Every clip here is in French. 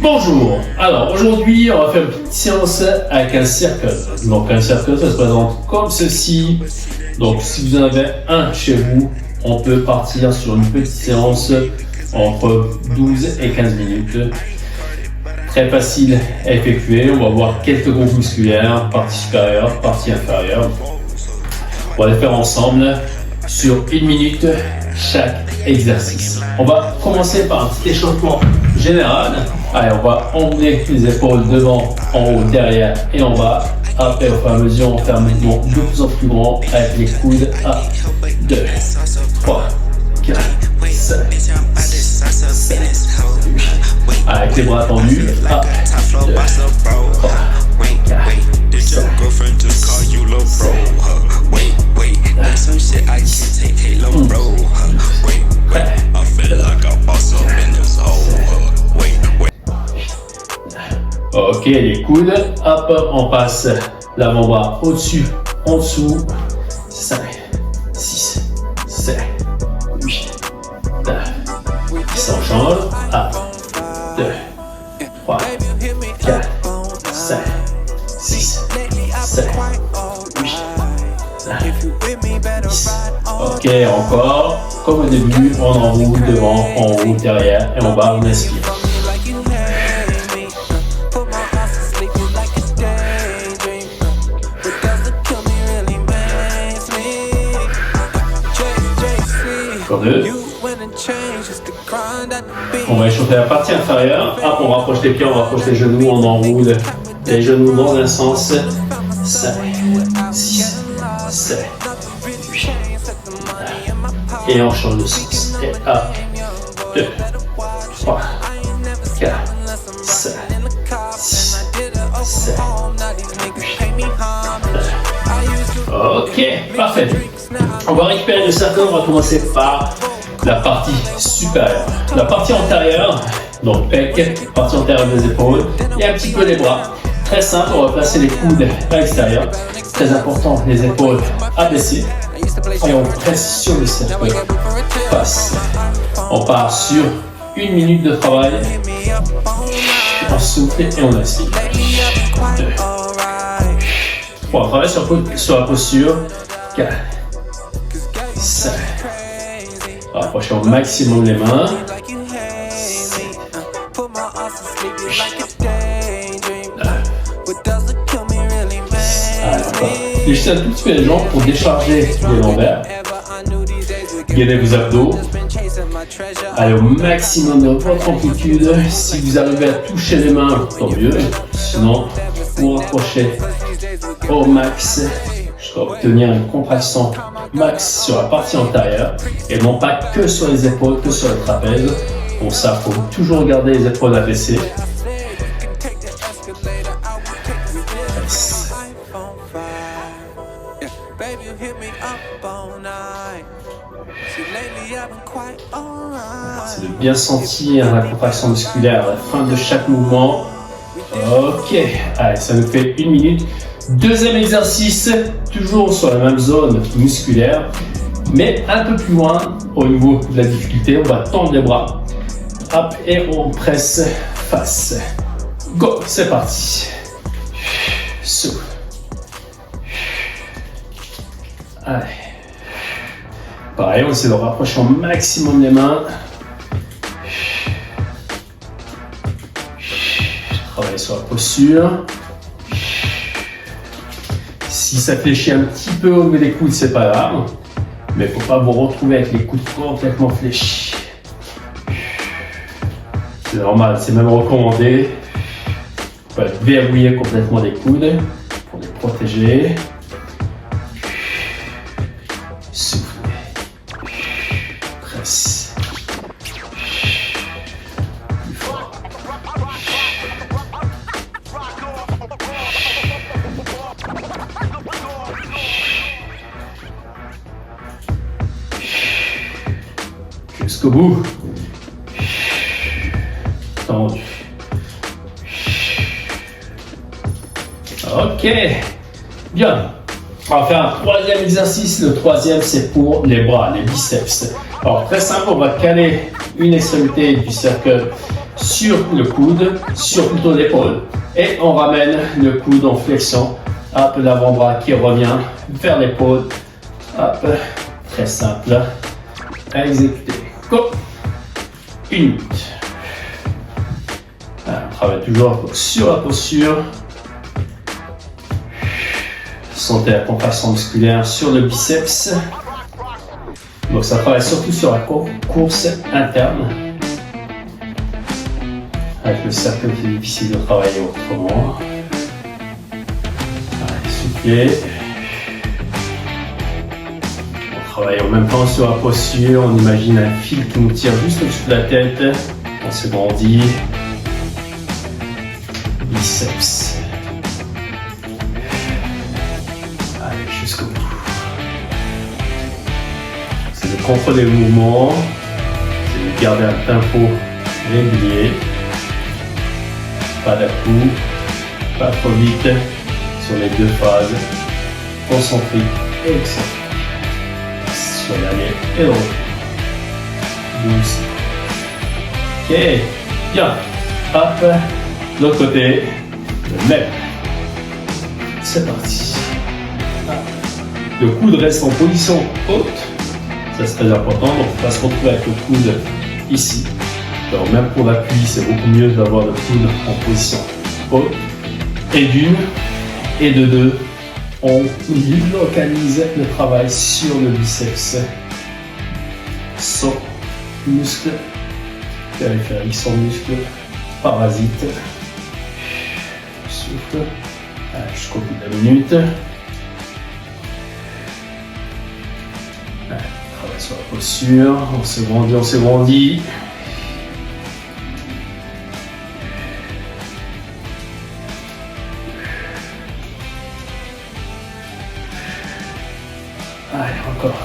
Bonjour, alors aujourd'hui on va faire une petite séance avec un cercle. Donc un cercle ça se présente comme ceci. Donc si vous en avez un chez vous, on peut partir sur une petite séance entre 12 et 15 minutes. Très facile à effectuer, on va voir quelques groupes musculaires, partie supérieure, partie inférieure. On va les faire ensemble sur 1 minute chaque exercice. On va commencer par un petit échauffement général. Allez, on va emmener les épaules devant, en haut, derrière et en bas. Après, au fur et à mesure, on fait un mouvement de plus en plus grand avec les coudes. 1, 2, 3, 4, 5, 6, 7, 8. Avec les bras tendus. 1, 2, 3, 4, 5, 6, ok, les coudes, hop, on passe l'avant-bras au-dessus, en dessous, 5, 6, 7, 8, 9, 10, on change, 1, 2, 3, 4, 5, 6, 7, 8, 9, 10. Ok, encore, comme au début, on enroule devant, en haut, derrière et en bas, on inspire. Deux. On va échauffer la partie inférieure. Hop, on rapproche les pieds, on rapproche les genoux, on enroule les genoux dans un sens. 5, 6, 7, 8, 9. Et on change de sens. Et 1, 2, 3, 4, 5, 6, 7, 8, 9. Ok, parfait. On va récupérer le cercle, on va commencer par la partie supérieure. La partie antérieure, donc pec, partie antérieure des épaules et un petit peu les bras. Très simple, on va placer les coudes à l'extérieur. Très important, les épaules abaissées. Et on presse sur le cercle. Passe. On part sur 1 minute de travail. On souffle et on assied. 2. On travaille sur la posture. 4. 5. Rapprochez au maximum les mains. 7. 8. 9. Allez, encore. Fléchissez un tout petit peu les jambes pour décharger les lombaires. Gainez vos abdos. Allez au maximum de votre amplitude. Si vous arrivez à toucher les mains, tant mieux. Sinon, vous rapprochez au max jusqu'à obtenir une contraction max sur la partie antérieure et non pas que sur les épaules, que sur le trapèze. Pour ça, il faut toujours garder les épaules abaissées. C'est de bien sentir la contraction musculaire à la fin de chaque mouvement. Ok, allez, ça nous fait 1 minute. Deuxième exercice, toujours sur la même zone musculaire, mais un peu plus loin au niveau de la difficulté. On va tendre les bras, hop, et on presse face. Go, c'est parti. Souffle. Allez. Pareil, on essaie de rapprocher au maximum les mains. Travailler sur la posture. Si ça fléchit un petit peu au niveau des coudes, c'est pas grave. Mais il ne faut pas vous retrouver avec les coudes complètement fléchis. C'est normal, c'est même recommandé. Vous pouvez verrouiller complètement les coudes pour les protéger. Soufflez. Presse. Plus fort. Jusqu'au bout. Tendu. Ok. Bien. On va faire un troisième exercice. Le troisième, c'est pour les bras, les biceps. Alors, très simple, on va caler une extrémité du cercle sur le coude, sur plutôt l'épaule. Et on ramène le coude en flexion. Hop, l'avant-bras qui revient vers l'épaule. Hop, très simple à exécuter. Go. 1 minute. On travaille toujours sur la posture. Sentez la contraction musculaire sur le biceps. Donc ça travaille surtout sur la course interne. Avec le cercle, c'est difficile de travailler autrement. Allez, soufflez. On travaille en même temps sur la posture. On imagine un fil qui nous tire juste au-dessus de la tête. On se grandit. Biceps. Allez, jusqu'au bout. C'est de contrôler le mouvement. C'est de garder un tempo régulier. Pas d'à-coup, pas trop vite sur les deux phases. Concentrique et excentrique. Sur l'année et le retour. Doucement. Ok, bien. Hop, de l'autre côté, le même. C'est parti. Le coude reste en position haute. Ça c'est très important, donc on va se retrouver avec le coude ici. Alors même pour l'appui, c'est beaucoup mieux d'avoir le coude en position haute. Et d'une, et de deux, on localise le travail sur le biceps. Sans muscle périphérique, sans muscle parasite. Souffle. Jusqu'au bout de la minute. Travail sur la posture. On se grandit, on se grandit. Allez, encore.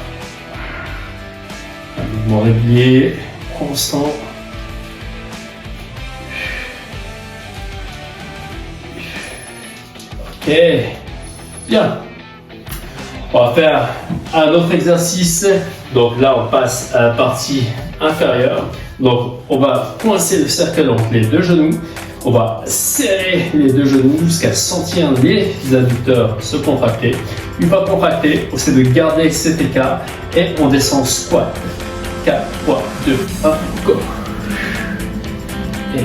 Un mouvement régulier, constant. Ok, bien. On va faire un autre exercice. Donc là, on passe à la partie inférieure. Donc, on va coincer le cercle entre les deux genoux. On va serrer les deux genoux jusqu'à sentir les adducteurs se contracter. Une fois contracté, on essaie de garder cet écart et on descend squat. 4, 3, 2, 1, go. Et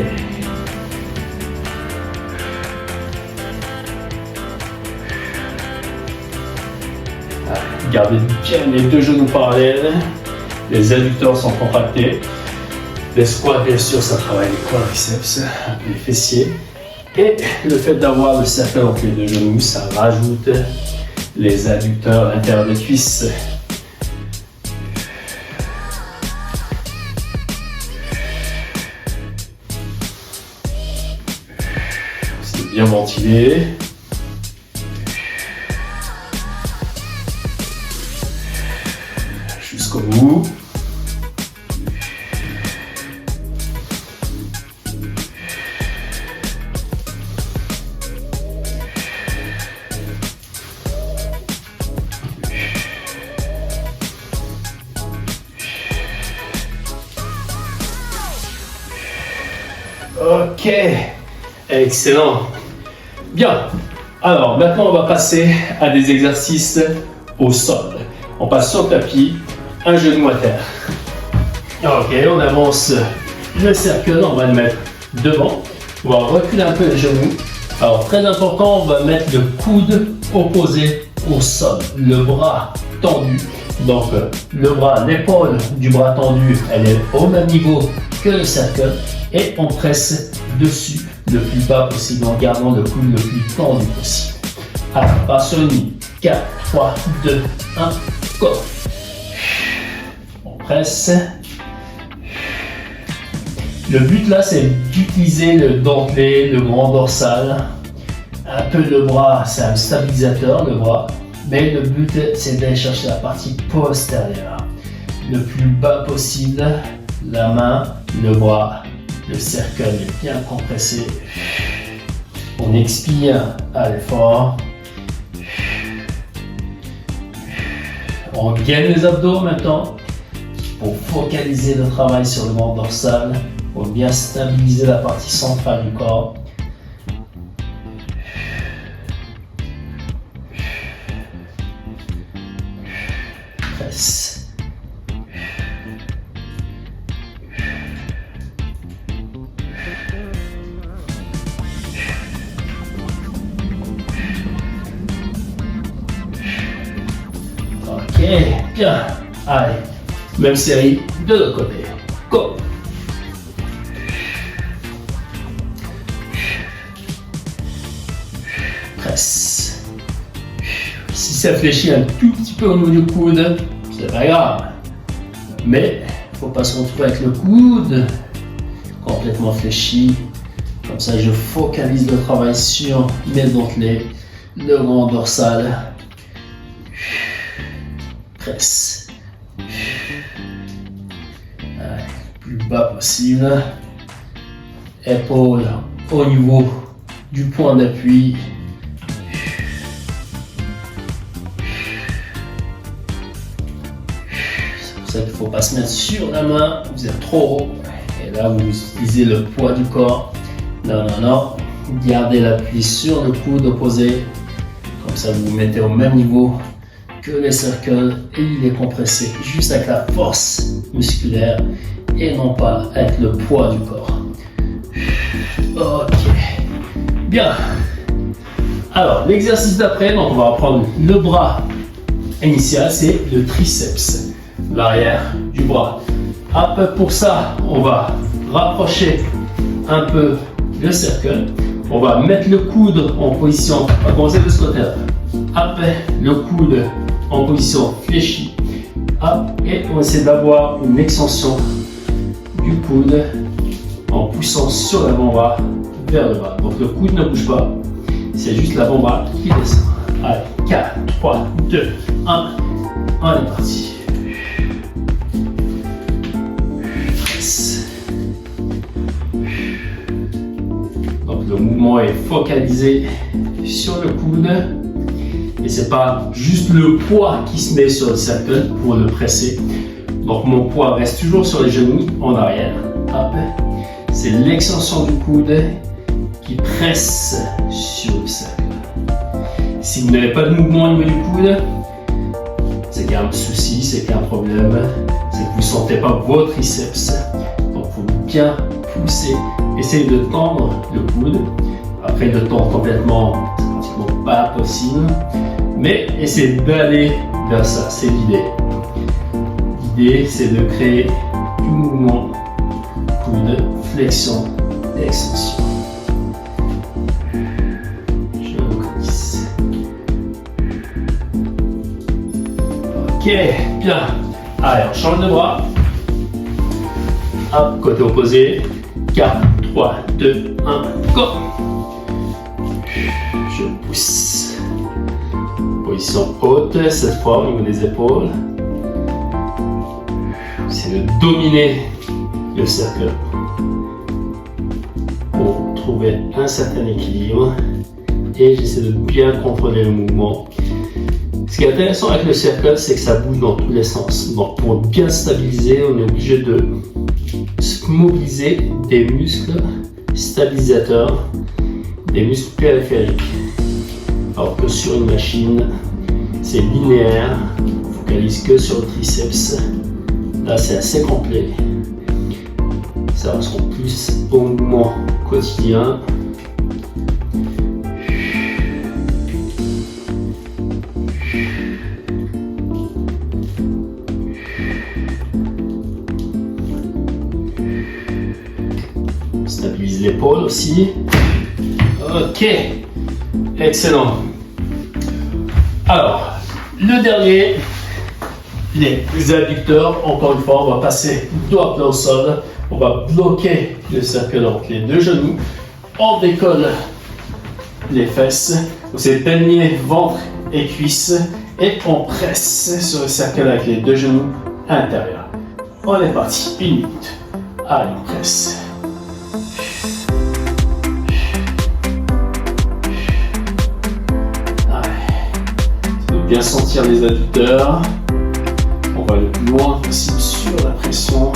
gardez bien les deux genoux parallèles. Les adducteurs sont contractés. Les squats, bien sûr, ça travaille les quadriceps, les fessiers. Et le fait d'avoir le cercle entre les deux genoux, ça rajoute les adducteurs à l'intérieur des cuisses. C'est bien ventilé. Jusqu'au bout. Ok, excellent. Bien, alors maintenant on va passer à des exercices au sol. On passe sur le tapis, un genou à terre. Ok, on avance le cercle, on va le mettre devant. On va reculer un peu les genoux. Alors très important, on va mettre le coude opposé au sol, le bras tendu. Donc le bras, l'épaule du bras tendu, elle est au même niveau que le cercle. Et on presse dessus le plus bas possible en gardant le coude le plus tendu possible. Alors, part sur une ligne. 4, 3, 2, 1, go. On presse. Le but là, c'est d'utiliser le dentelé, le grand dorsal. Un peu le bras, c'est un stabilisateur, le bras. Mais le but, c'est d'aller chercher la partie postérieure. Le plus bas possible, la main, le bras. Le cercle est bien compressé. On expire à l'effort. On gaine les abdos maintenant pour focaliser le travail sur le grand dorsal pour bien stabiliser la partie centrale du corps. Presse. Ok, bien. Allez, même série de l'autre côté. Go! Presse. Si ça fléchit un tout petit peu au niveau du coude, c'est pas grave. Mais il ne faut pas se retrouver avec le coude complètement fléchi. Comme ça, je focalise le travail sur mes dentelés, le rond dorsal. Presse. Allez, plus bas possible. Épaules au niveau du point d'appui. C'est pour ça qu'il ne faut pas se mettre sur la main, vous êtes trop haut. Et là, vous utilisez le poids du corps. Non, non, non. Gardez l'appui sur le coude opposé. Comme ça, vous vous mettez au même niveau que les cercles et il est compressé juste avec la force musculaire et non pas avec le poids du corps. Ok, bien. Alors, l'exercice d'après, donc on va reprendre le bras initial, c'est le triceps, l'arrière du bras. Hop, pour ça, on va rapprocher un peu le cercle. On va mettre le coude en position, on va commencer de ce côté-là. Hop, le coude en position fléchie. Hop, et on essaie d'avoir une extension du coude en poussant sur l'avant-bras vers le bas. Donc le coude ne bouge pas, c'est juste l'avant-bras qui descend. Allez, 4, 3, 2, 1, on est parti. Presse. Donc le mouvement est focalisé sur le coude. Et c'est pas juste le poids qui se met sur le cercle pour le presser. Donc mon poids reste toujours sur les genoux en arrière. Hop. C'est l'extension du coude qui presse sur le cercle. Si vous n'avez pas de mouvement au niveau du coude, c'est qu'il y a un souci, c'est qu'il y a un problème, c'est que vous ne sentez pas vos triceps. Donc il faut bien pousser, essayez de tendre le coude. Après de tendre complètement, c'est pratiquement pas possible. Mais essayez d'aller vers ça, c'est l'idée. L'idée, c'est de créer du mouvement, coude, flexion, extension. Je glisse. Ok, bien. Allez, on change de bras. Hop, côté opposé. 4, 3, 2, 1, go! Je pousse. Position haute, cette fois au niveau des épaules. C'est de dominer le cercle pour trouver un certain équilibre et j'essaie de bien contrôler le mouvement. Ce qui est intéressant avec le cercle, c'est que ça bouge dans tous les sens. Donc pour bien stabiliser, on est obligé de mobiliser des muscles stabilisateurs, des muscles périphériques. Alors que sur une machine, c'est linéaire, on focalise que sur le triceps. Là, c'est assez complet. Ça ressemble plus au mouvement quotidien. On stabilise l'épaule aussi. Ok, excellent. Alors, le dernier, les adducteurs. Encore une fois, on va passer doigt plein au sol. On va bloquer le cercle entre les deux genoux. On décolle les fesses. Vous allez peigner ventre et cuisses. Et on presse sur le cercle avec les deux genoux intérieurs. On est parti. 1 minute. Allez, on presse. Bien sentir les adducteurs. On va le plus loin possible sur la pression.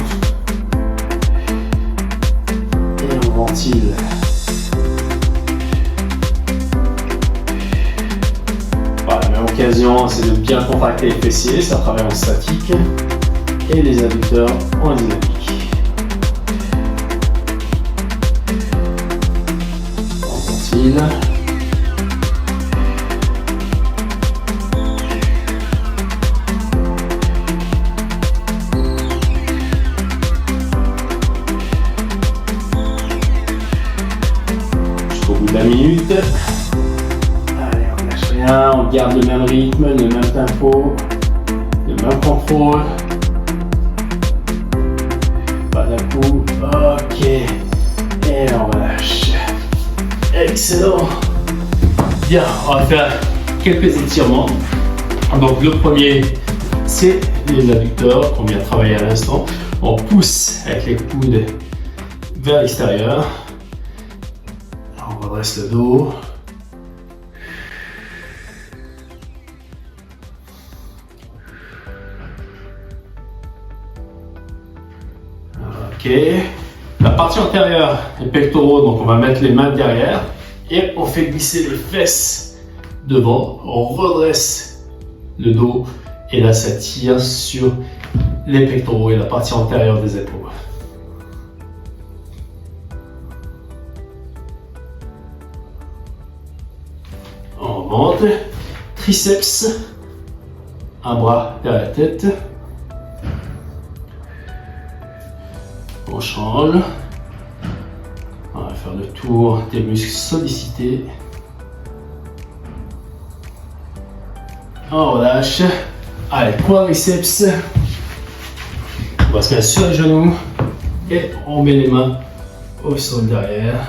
ventile. Voilà, même occasion, c'est de bien contracter les fessiers, ça travaille en statique, et les adducteurs en dynamique. En ventile. Jusqu'au bout de la minute. Allez, on lâche rien, on garde le même rythme, le même tempo, le même contrôle. Pas d'un coup, ok. Et on relâche. Excellent. Bien, on va faire quelques étirements. Donc le premier, c'est les adducteurs qu'on vient de travailler à l'instant. On pousse avec les coudes vers l'extérieur. On redresse le dos. Ok. La partie antérieure des pectoraux, donc on va mettre les mains derrière et on fait glisser les fesses devant. On redresse le dos et là ça tire sur les pectoraux et la partie antérieure des épaules. On monte, triceps, un bras derrière la tête. On change. On va faire le tour des muscles sollicités. On relâche. Allez, quadriceps. On va se mettre sur les genoux et on met les mains au sol derrière.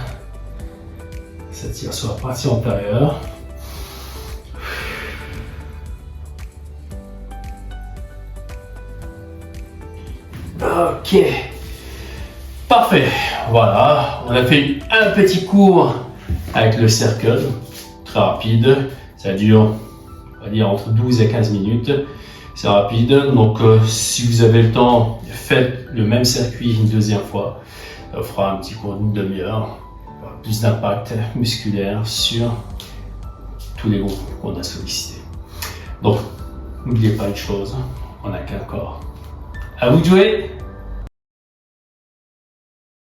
Ça tire sur la partie antérieure. Ok. Parfait, voilà, on a fait un petit cours avec le cercle, très rapide, ça dure, on va dire, entre 12 et 15 minutes, c'est rapide, donc si vous avez le temps, faites le même circuit une deuxième fois, ça fera un petit cours d'une demi-heure, plus d'impact musculaire sur tous les groupes qu'on a sollicités. Donc, n'oubliez pas une chose, on n'a qu'un corps. À vous de jouer!